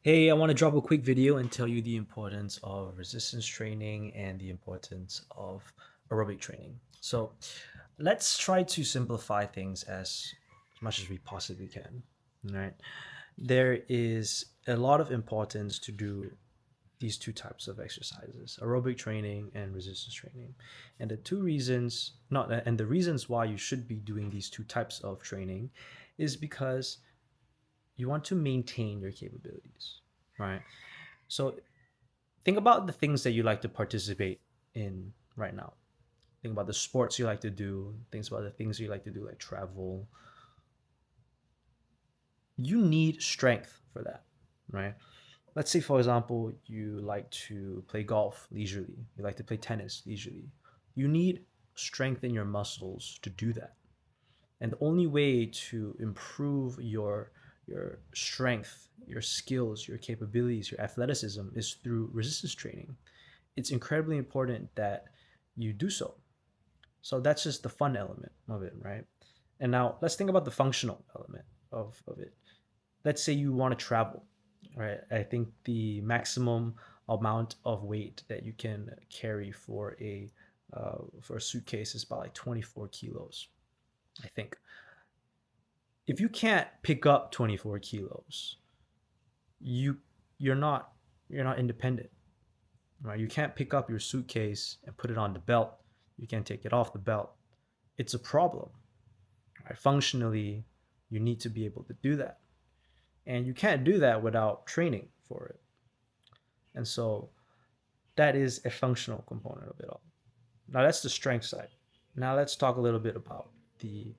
Hey, I want to drop a quick video and tell you the importance of resistance training and the importance of aerobic training. So, let's try to simplify things as much as we possibly can. Right? There is a lot of importance to do these two types of exercises, aerobic training and resistance training. And the two reasons, not and the reasons why you should be doing these two types of training is because you want to maintain your capabilities, right? So think about the things that you like to participate in right now. Think about the sports you like to do. Think about the things you like to do, like travel. You need strength for that, right? Let's say, for example, you like to play golf leisurely. You like to play tennis leisurely. You need strength in your muscles to do that. And the only way to improve your strength, your skills, your capabilities, your athleticism is through resistance training. It's incredibly important that you do so. So that's just the fun element of it, right? And now let's think about the functional element of it. Let's say you want to travel, right? I think the maximum amount of weight that you can carry for a suitcase is about like 24 kilos, I think. If you can't pick up 24 kilos, you you're not you're not independent, right? You can't pick up your suitcase and put it on the belt. You can't take it off the belt. It's a problem, right? Functionally, you need to be able to do that. And you can't do that without training for it. And so that is a functional component of it all. Now that's the strength side. Now let's talk a little bit about the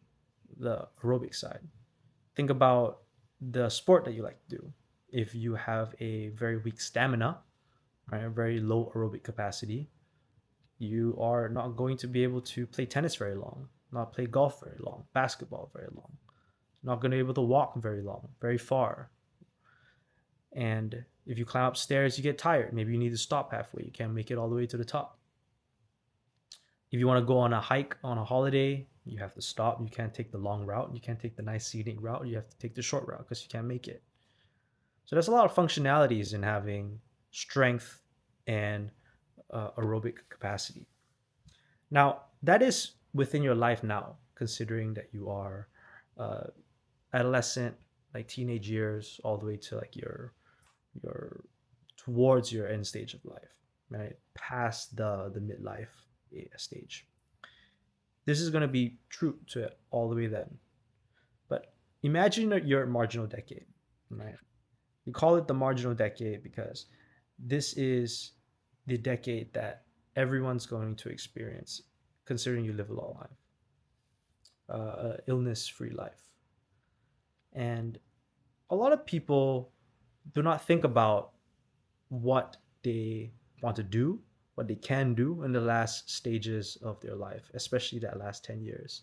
aerobic side. Think about the sport that you like to do. If you have a very weak stamina, right, a very low aerobic capacity, you are not going to be able to play tennis very long, not play golf very long, basketball very long, not going to be able to walk very long, very far. And if you climb up stairs, you get tired. Maybe you need to stop halfway. You can't make it all the way to the top. If you want to go on a hike on a holiday, you have to stop. You can't take the long route. You can't take the nice scenic route. You have to take the short route because you can't make it. So there's a lot of functionalities in having strength and aerobic capacity. Now, that is within your life now, considering that you are uh, adolescent, like teenage years, all the way to like your towards your end stage of life, right? Past the midlife stage. This is going to be true to all the way then. But imagine your marginal decade, right? We call it the marginal decade because this is the decade that everyone's going to experience, considering you live a long life, illness-free life. And a lot of people do not think about what they want to do, what they can do in the last stages of their life, especially that last 10 years.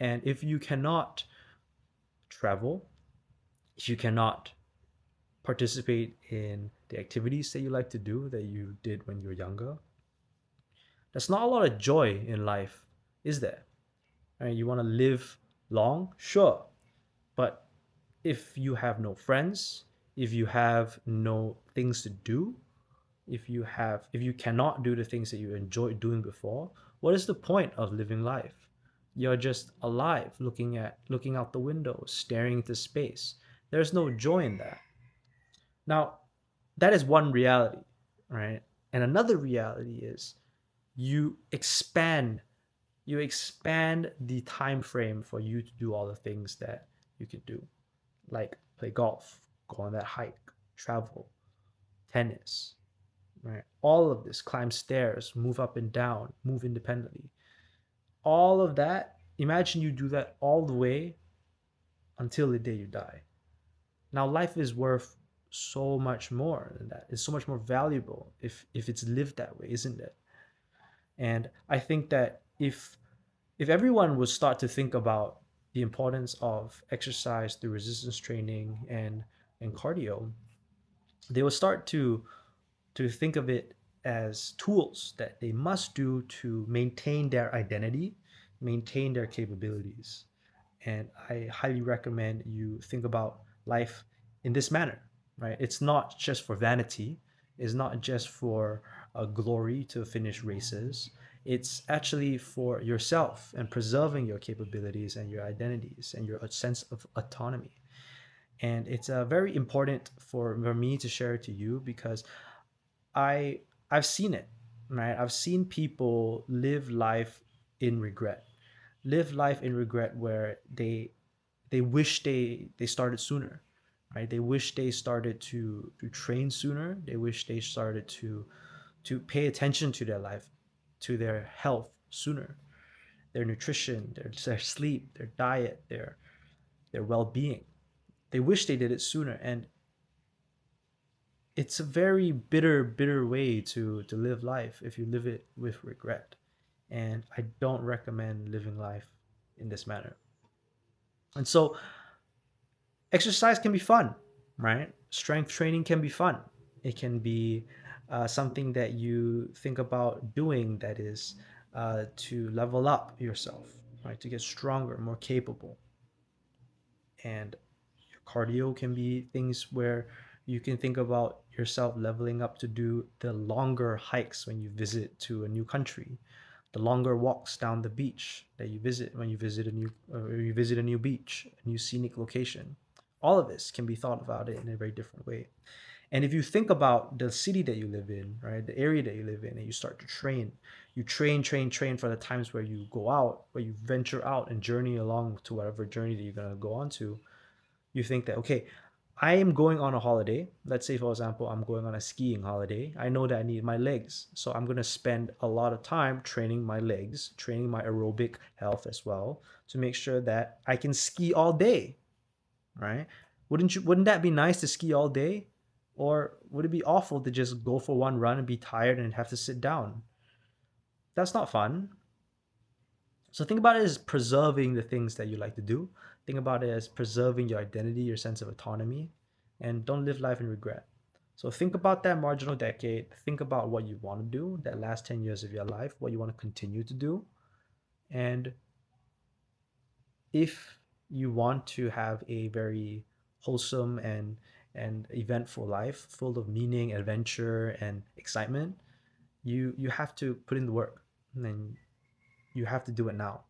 And if you cannot travel, if you cannot participate in the activities that you like to do that you did when you were younger, there's not a lot of joy in life, is there? Right? You want to live long, sure, but if you have no friends, if you have no things to do, if you cannot do the things that you enjoyed doing before, what is the point of living life? You're just alive, looking out the window, staring into space. There's no joy in that. Now, that is one reality, right? And another reality is you expand you expand the time frame for you to do all the things that you can do, like play golf, go on that hike, travel, tennis, right? All of this, climb stairs, move up and down, move independently. All of that, imagine you do that all the way until the day you die. Now, life is worth so much more than that. It's so much more valuable if it's lived that way, isn't it? And I think that if everyone would start to think about the importance of exercise through resistance training and cardio, they will start to think of it as tools that they must do to maintain their identity, maintain their capabilities. And I highly recommend you think about life in this manner. right? It's not just for vanity. It's not just for glory to finish races. It's actually for yourself and preserving your capabilities and your identities and your sense of autonomy. And it's very important for me to share it to you because I I've seen it, right? I've seen people live life in regret, live life in regret where they wish they started sooner, right? They wish they started to train sooner. They wish they started to pay attention to their life, to their health sooner, their nutrition, their sleep, their diet, their well-being. They wish they did it sooner, and it's a very bitter way to live life if you live it with regret. And I don't recommend living life in this manner. And so exercise can be fun, right? Strength training can be fun. It can be something that you think about doing that is to level up yourself, right? To get stronger, more capable. And cardio can be things where you can think about yourself leveling up to do the longer hikes when you visit to a new country, the longer walks down the beach that you visit when you visit a new beach, a new scenic location. All of this can be thought about it in a very different way. And if you think about the city that you live in, right, the area that you live in, and you start to train, you train for the times where you go out, where you venture out and journey along to whatever journey that you're gonna go on to. You think that, okay, I am going on a holiday. Let's say, for example, I'm going on a skiing holiday. I know that I need my legs. So I'm going to spend a lot of time training my legs, training my aerobic health as well to make sure that I can ski all day, right? Wouldn't that be nice to ski all day? Or would it be awful to just go for one run and be tired and have to sit down? That's not fun. So think about it as preserving the things that you like to do. Think about it as preserving your identity, your sense of autonomy, and don't live life in regret. So think about that marginal decade. Think about what you want to do, that last 10 years of your life, what you want to continue to do. And if you want to have a very wholesome and eventful life, full of meaning, adventure, and excitement, you have to put in the work. And you have to do it now.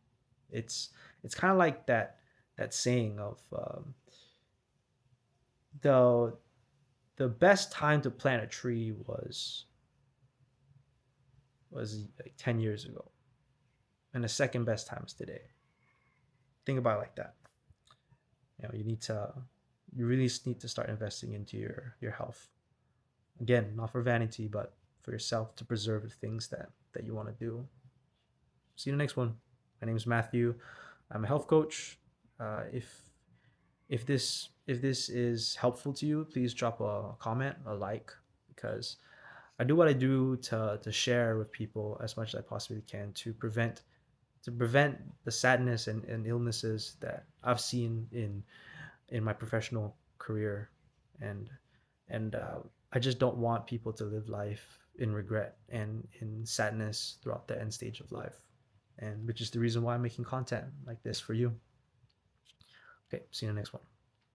It's it's kind of like that saying of the the best time to plant a tree was like 10 years ago, and the second best time is today. Think about it like that. You really need to start investing into your health. Again, not for vanity, but for yourself to preserve the things that you want to do. See you in the next one. My name is Matthew. I'm a health coach. If this is helpful to you, please drop a comment, a like, because I do what I do to share with people as much as I possibly can to prevent the sadness and illnesses that I've seen in my professional career, and and I just don't want people to live life in regret and in sadness throughout the end stage of life, and which is the reason why I'm making content like this for you. Okay, see you in the next one.